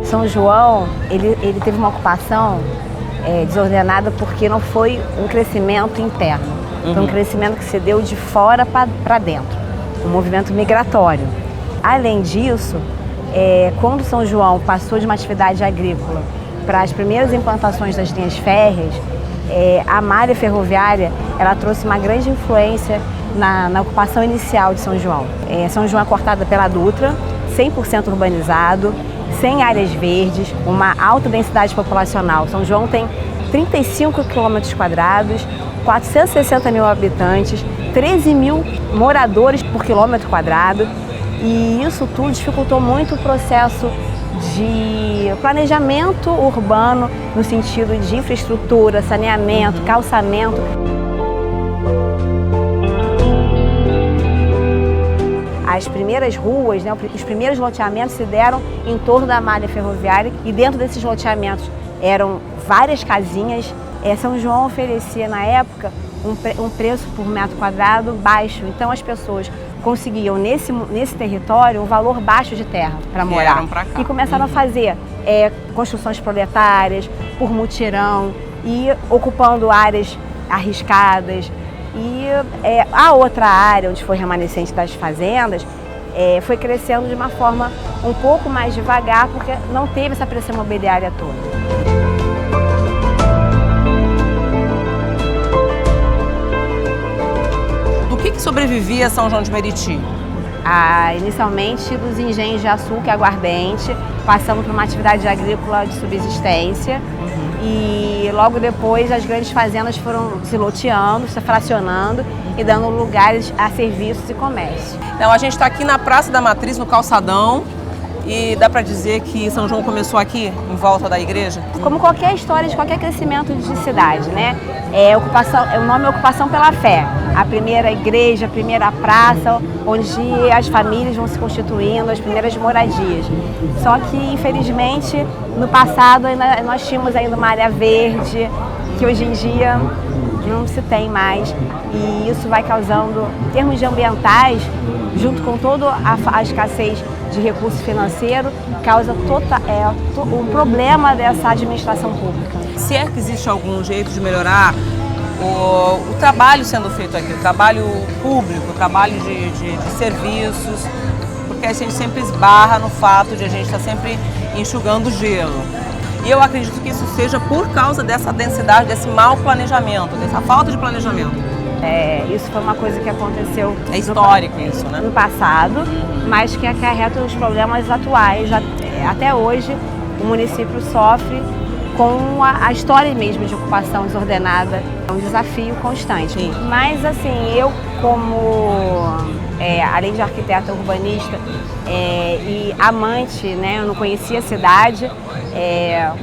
São João, ele teve uma ocupação desordenada porque não foi um crescimento interno. Foi um crescimento que se deu de fora para dentro, um movimento migratório. Além disso, quando São João passou de uma atividade agrícola para as primeiras implantações das linhas férreas, a malha ferroviária ela trouxe uma grande influência na ocupação inicial de São João. São João é cortada pela Dutra, 100% urbanizado, sem áreas verdes, uma alta densidade populacional. São João tem 35 quilômetros quadrados, 460 mil habitantes, 13 mil moradores por quilômetro quadrado, e isso tudo dificultou muito o processo de planejamento urbano no sentido de infraestrutura, saneamento, calçamento. As primeiras ruas, os primeiros loteamentos se deram em torno da malha ferroviária e dentro desses loteamentos eram várias casinhas. São João oferecia na época um preço por metro quadrado baixo, então as pessoas conseguiam nesse território um valor baixo de terra para morar. E começaram a fazer construções proletárias por mutirão e ocupando áreas arriscadas. E a outra área, onde foi remanescente das fazendas, foi crescendo de uma forma um pouco mais devagar, porque não teve essa pressão imobiliária toda. Do que sobrevivia São João de Meriti? Inicialmente dos engenhos de açúcar e aguardente, passando por uma atividade agrícola de subsistência. E logo depois as grandes fazendas foram se loteando, se fracionando e dando lugares a serviços e comércio. Então a gente está aqui na Praça da Matriz, no Calçadão, e dá para dizer que São João começou aqui, em volta da igreja? Como qualquer história de qualquer crescimento de cidade, né? O nome é Ocupação pela Fé. A primeira igreja, a primeira praça, onde as famílias vão se constituindo, as primeiras moradias. Só que, infelizmente, no passado nós tínhamos ainda uma área verde, que hoje em dia não se tem mais. E isso vai causando, em termos de ambientais, junto com toda a escassez de recurso financeiro, causa um problema dessa administração pública. Se é que existe algum jeito de melhorar o trabalho sendo feito aqui, o trabalho público, o trabalho de serviços, porque a gente sempre esbarra no fato de a gente estar sempre enxugando gelo. E eu acredito que isso seja por causa dessa densidade, desse mau planejamento, dessa falta de planejamento. Isso foi uma coisa que aconteceu... É histórico isso, né? No passado, mas que acarreta os problemas atuais. Até hoje, o município sofre com a história mesmo de ocupação desordenada. É um desafio constante. Sim. Mas, assim, eu além de arquiteta urbanista e amante, né, eu não conhecia a cidade,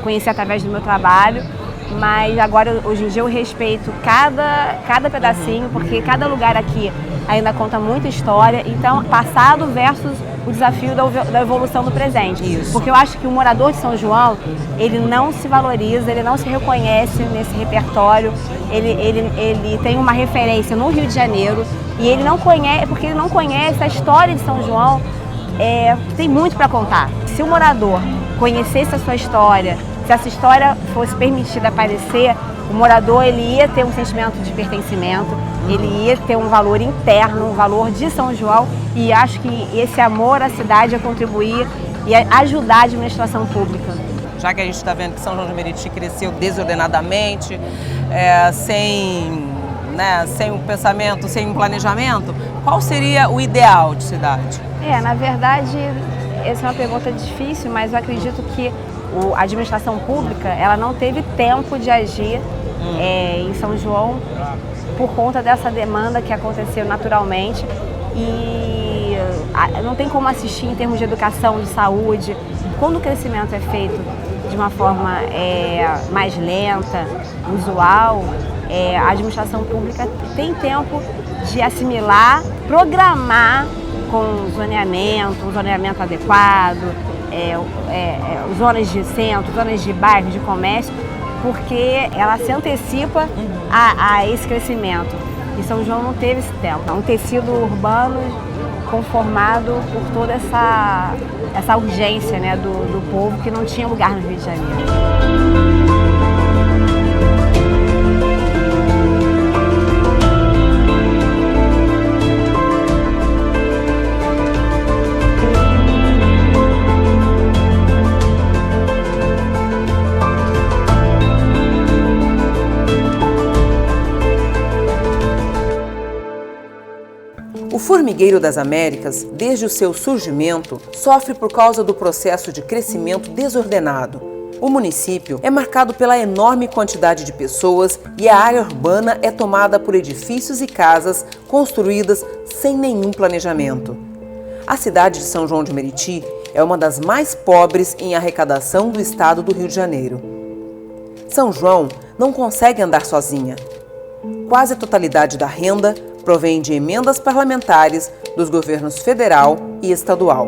conheci através do meu trabalho. Mas agora, hoje em dia, eu respeito cada pedacinho, porque cada lugar aqui ainda conta muita história. Então, passado versus o desafio da evolução do presente. Isso. Porque eu acho que o morador de São João, ele não se valoriza, ele não se reconhece nesse repertório. Ele tem uma referência no Rio de Janeiro e ele não conhece, porque ele não conhece a história de São João, tem muito para contar. Se o morador conhecesse a sua história, se essa história fosse permitida aparecer, o morador ele ia ter um sentimento de pertencimento, ele ia ter um valor interno, um valor de São João, e acho que esse amor à cidade ia contribuir e ajudar a administração pública. Já que a gente está vendo que São João de Meriti cresceu desordenadamente, sem um pensamento, sem um planejamento, qual seria o ideal de cidade? Na verdade, essa é uma pergunta difícil, mas eu acredito que a administração pública ela não teve tempo de agir em São João por conta dessa demanda que aconteceu naturalmente e não tem como assistir em termos de educação, de saúde. Quando o crescimento é feito de uma forma mais lenta, usual, a administração pública tem tempo de assimilar, programar com um zoneamento adequado, zonas de centro, zonas de bairro, de comércio, porque ela se antecipa a esse crescimento. E São João não teve esse tempo. Um tecido urbano inconformado por toda essa urgência, né, do povo que não tinha lugar no Rio de Janeiro. O Formigueiro das Américas, desde o seu surgimento, sofre por causa do processo de crescimento desordenado. O município é marcado pela enorme quantidade de pessoas e a área urbana é tomada por edifícios e casas construídas sem nenhum planejamento. A cidade de São João de Meriti é uma das mais pobres em arrecadação do estado do Rio de Janeiro. São João não consegue andar sozinha. Quase a totalidade da renda provém de emendas parlamentares dos governos federal e estadual.